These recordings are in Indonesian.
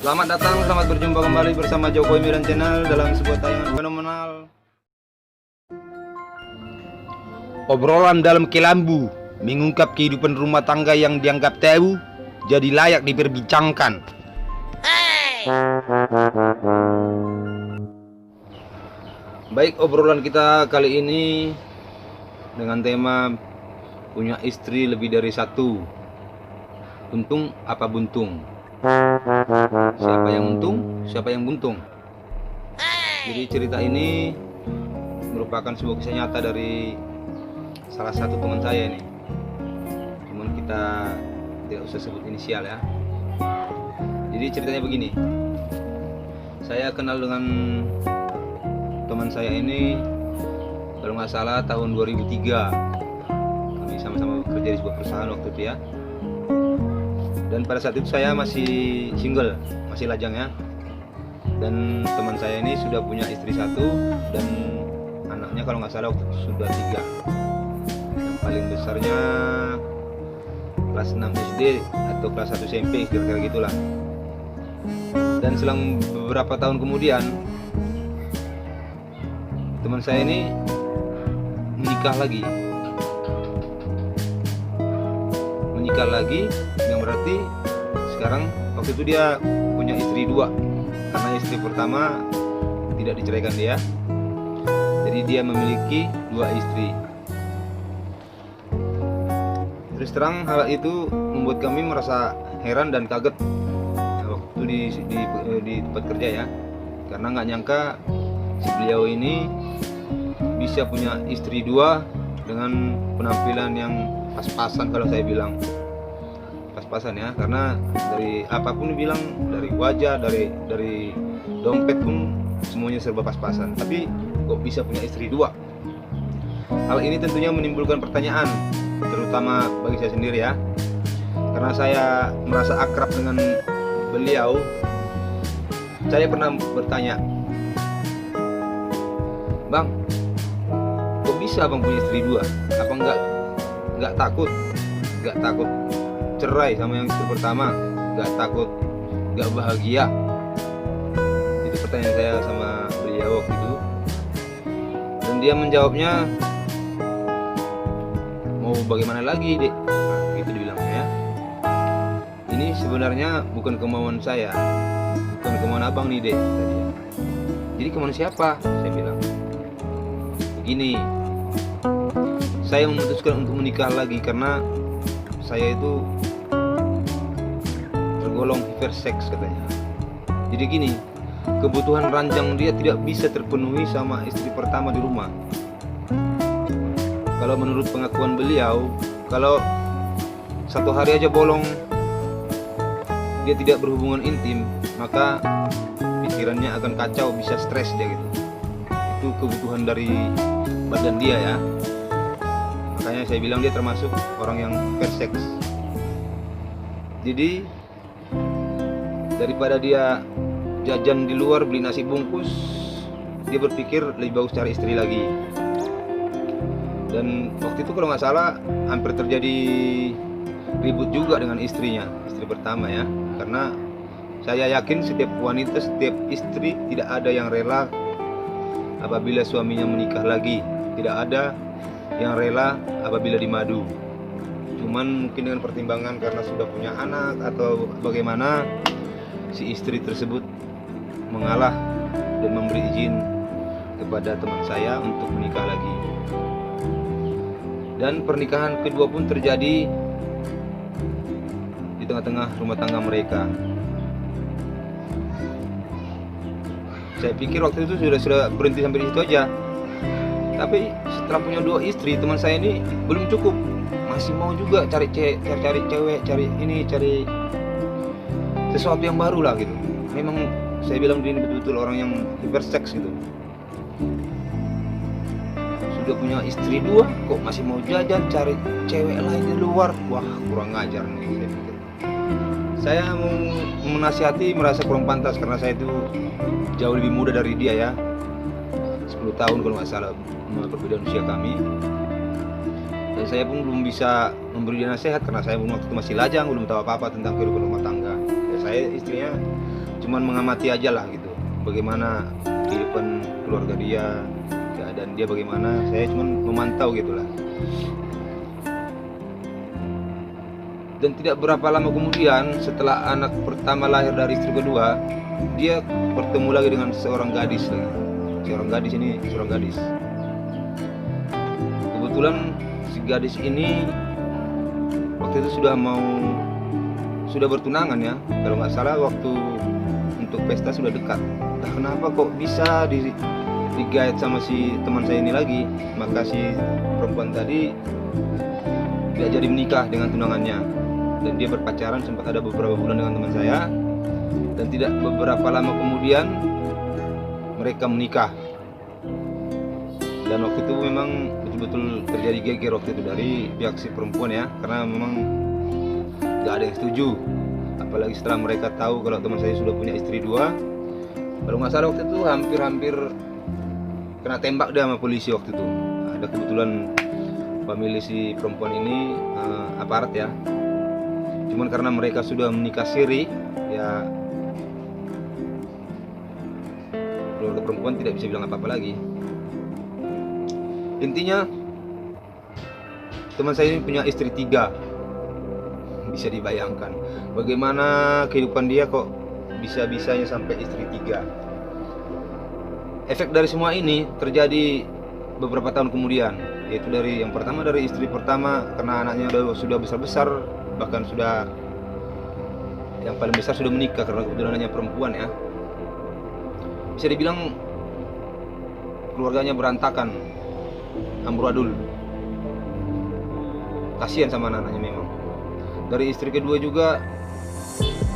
Selamat datang, selamat berjumpa kembali bersama Jokowi Miran Channel dalam sebuah tayangan fenomenal. Obrolan dalam kelambu mengungkap kehidupan rumah tangga yang dianggap tabu jadi layak diperbincangkan. Baik, obrolan kita kali ini dengan tema punya istri lebih dari satu. Untung apa buntung? Siapa yang untung, siapa yang buntung? Jadi cerita ini merupakan sebuah kisah nyata dari salah satu teman saya ini. Cuman kita tidak usah sebut inisial ya. Jadi ceritanya begini. Saya kenal dengan teman saya ini kalau nggak salah tahun 2003. Kami sama-sama bekerja di sebuah perusahaan waktu itu ya. Dan pada saat itu saya masih single, masih lajang ya. Dan teman saya ini sudah punya istri satu dan anaknya kalau nggak salah waktu itu sudah 3. Yang paling besarnya kelas 6 SD atau kelas 1 SMP kira-kira gitulah. Dan selang beberapa tahun kemudian teman saya ini menikah lagi yang berarti sekarang waktu itu dia punya istri 2 karena istri pertama tidak diceraikan dia, jadi dia memiliki 2 istri. Terus terang hal itu membuat kami merasa heran dan kaget waktu di tempat kerja ya, karena nggak nyangka si beliau ini bisa punya istri 2 dengan penampilan yang pas-pasan. Kalau saya bilang pas-pasan ya, karena dari apapun dibilang, dari wajah, dari dompet pun semuanya serba pas-pasan. Tapi kok bisa punya istri 2? Hal ini tentunya menimbulkan pertanyaan, terutama bagi saya sendiri ya, karena saya merasa akrab dengan beliau. Saya pernah bertanya, "Bang, kok bisa abang punya istri 2? Apa nggak takut cerai sama yang istri pertama? Nggak takut nggak bahagia?" Itu pertanyaan saya sama beliau waktu itu. Dan dia menjawabnya, "Mau bagaimana lagi, Dek?" Nah, gitu dibilangnya ya. "Ini sebenarnya bukan kemauan saya, bukan kemauan abang nih, Dek," tadi. "Jadi kemauan siapa?" Saya bilang. "Begini, saya memutuskan untuk menikah lagi karena saya itu tergolong hipersex," katanya. "Jadi gini, kebutuhan ranjang dia tidak bisa terpenuhi sama istri pertama di rumah. Kalau menurut pengakuan beliau, kalau satu hari aja bolong dia tidak berhubungan intim, maka pikirannya akan kacau, bisa stres dia gitu. Itu kebutuhan dari badan dia ya. Makanya saya bilang dia termasuk orang yang hipersex. Jadi daripada dia jajan di luar beli nasi bungkus, dia berpikir lebih bagus cari istri lagi." Dan waktu itu kalau nggak salah hampir terjadi ribut juga dengan istrinya, istri pertama ya, karena saya yakin setiap wanita, setiap istri tidak ada yang rela apabila suaminya menikah lagi, tidak ada yang rela apabila dimadu. Cuman mungkin dengan pertimbangan karena sudah punya anak atau bagaimana, si istri tersebut mengalah dan memberi izin kepada teman saya untuk menikah lagi. Dan pernikahan kedua pun terjadi di tengah-tengah rumah tangga mereka. Saya pikir waktu itu sudah berhenti sampai di situ aja. Tapi setelah punya 2 istri, teman saya ini belum cukup, masih mau juga cari cewek, cari sesuatu yang baru lah gitu. Memang saya bilang dia ini betul-betul orang yang hipersex gitu. Sudah punya istri 2, kok masih mau jajan cari cewek lain di luar? Wah, kurang ngajar nih, saya pikir. Saya mau menasihati merasa kurang pantas karena saya itu jauh lebih muda dari dia ya, 10 tahun kalau nggak salah perbedaan usia kami. Dan saya pun belum bisa memberi dia nasihat karena saya waktu itu masih lajang, belum tahu apa-apa tentang kehidupan rumah tangga. Ya, saya istrinya cuman mengamati aja lah gitu, bagaimana kehidupan keluarga dia, keadaan dia bagaimana. Saya cuman memantau gitulah. Dan tidak berapa lama kemudian, setelah anak pertama lahir dari istri kedua, dia bertemu lagi dengan seorang gadis lagi. Seorang gadis. Kebetulan si gadis ini waktu itu sudah bertunangan ya. Kalau nggak salah waktu untuk pesta sudah dekat. Nah, kenapa kok bisa digait sama si teman saya ini lagi? Maka si perempuan tadi tidak jadi menikah dengan tunangannya, dan dia berpacaran sempat ada beberapa bulan dengan teman saya, dan tidak beberapa lama kemudian mereka menikah. Dan waktu itu memang betul-betul terjadi geger waktu itu dari pihak si perempuan ya, karena memang gak ada yang setuju, apalagi setelah mereka tahu kalau teman saya sudah punya istri 2. Kalau nggak salah waktu itu hampir kena tembak dia sama polisi waktu itu. Ada kebetulan famili si perempuan ini aparat ya, cuman karena mereka sudah menikah siri ya, keluarga perempuan tidak bisa bilang apa-apa lagi. Intinya teman saya ini punya istri 3. Bisa dibayangkan bagaimana kehidupan dia kok bisa-bisanya sampai istri 3. Efek dari semua ini terjadi beberapa tahun kemudian, yaitu dari yang pertama, dari istri pertama, karena anaknya sudah besar-besar, bahkan sudah yang paling besar sudah menikah karena kebetulan anaknya perempuan ya. Bisa dibilang keluarganya berantakan, amburadul. Kasihan sama anak-anaknya memang. Dari istri kedua juga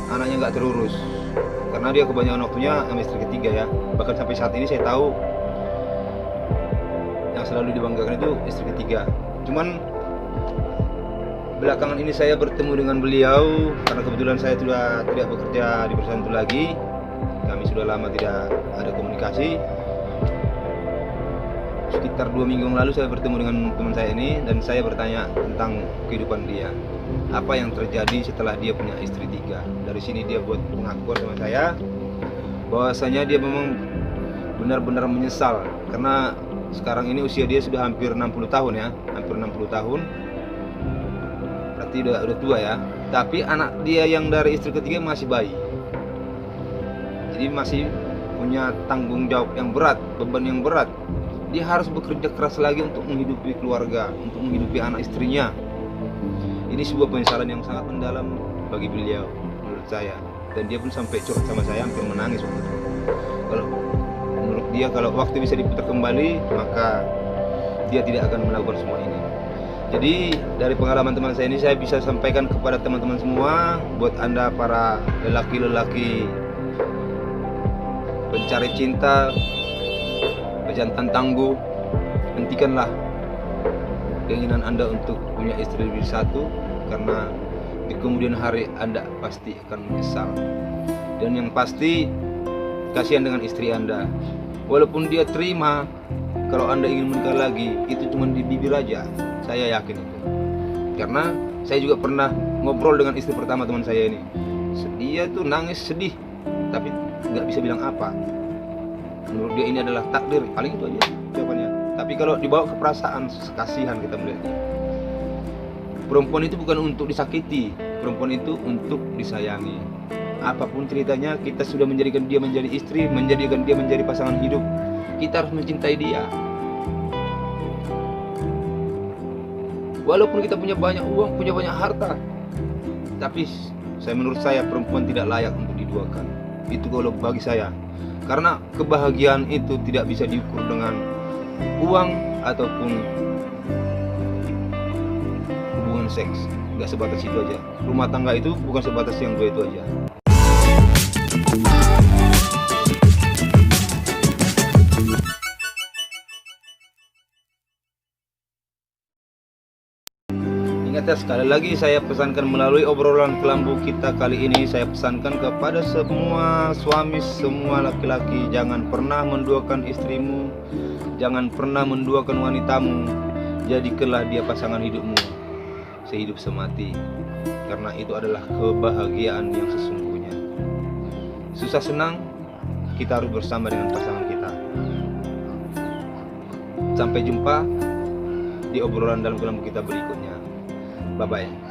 anaknya nggak terurus, karena dia kebanyakan waktunya sama istri ketiga ya. Bahkan sampai saat ini saya tahu yang selalu dibanggakan itu istri ketiga. Cuman belakangan ini saya bertemu dengan beliau karena kebetulan saya sudah tidak bekerja di perusahaan itu lagi. Kami sudah lama tidak ada komunikasi. Sekitar 2 minggu yang lalu saya bertemu dengan teman saya ini, dan saya bertanya tentang kehidupan dia. Apa yang terjadi setelah dia punya istri 3. Dari sini dia buat pengakuan sama saya bahwasanya dia memang benar-benar menyesal, karena sekarang ini usia dia sudah hampir 60 tahun ya, hampir 60 tahun. Berarti udah tua ya. Tapi anak dia yang dari istri ketiga masih bayi. Jadi masih punya tanggung jawab yang berat, beban yang berat. Dia harus bekerja keras lagi untuk menghidupi keluarga, untuk menghidupi anak istrinya. Ini sebuah penyesalan yang sangat mendalam bagi beliau menurut saya. Dan dia pun sampai curhat sama saya, hampir menangis waktu itu. Kalau menurut dia, kalau waktu bisa diputar kembali, maka dia tidak akan melakukan semua ini. Jadi dari pengalaman teman saya ini, saya bisa sampaikan kepada teman-teman semua, buat Anda para lelaki-lelaki pencari cinta, pejantan tangguh, hentikanlah keinginan Anda untuk punya istri lebih satu, karena di kemudian hari Anda pasti akan menyesal. Dan yang pasti, kasihan dengan istri Anda. Walaupun dia terima kalau Anda ingin menikah lagi, itu cuma di bibir aja. Saya yakin itu. Karena saya juga pernah ngobrol dengan istri pertama teman saya ini. Dia tuh nangis sedih, tapi nggak bisa bilang apa. Menurut dia ini adalah takdir, paling itu aja jawabannya. Tapi kalau dibawa ke perasaan, kasihan kita melihatnya. Perempuan itu bukan untuk disakiti, perempuan itu untuk disayangi. Apapun ceritanya, kita sudah menjadikan dia menjadi istri, menjadikan dia menjadi pasangan hidup. Kita harus mencintai dia. Walaupun kita punya banyak uang, punya banyak harta, tapi menurut saya perempuan tidak layak untuk diduakan. Itu kalau bagi saya. Karena kebahagiaan itu tidak bisa diukur dengan uang ataupun hubungan seks. Nggak sebatas itu aja. Rumah tangga itu bukan sebatas yang dua itu aja. Ingat ya, sekali lagi saya pesankan melalui obrolan kelambu kita kali ini, saya pesankan kepada semua suami, semua laki-laki, jangan pernah menduakan istrimu, jangan pernah menduakan wanitamu. Jadikanlah dia pasangan hidupmu sehidup semati, karena itu adalah kebahagiaan yang sesungguhnya. susah senang kita harus bersama dengan pasangan kita. Sampai jumpa di obrolan dalam kelompok kita berikutnya. Bye bye.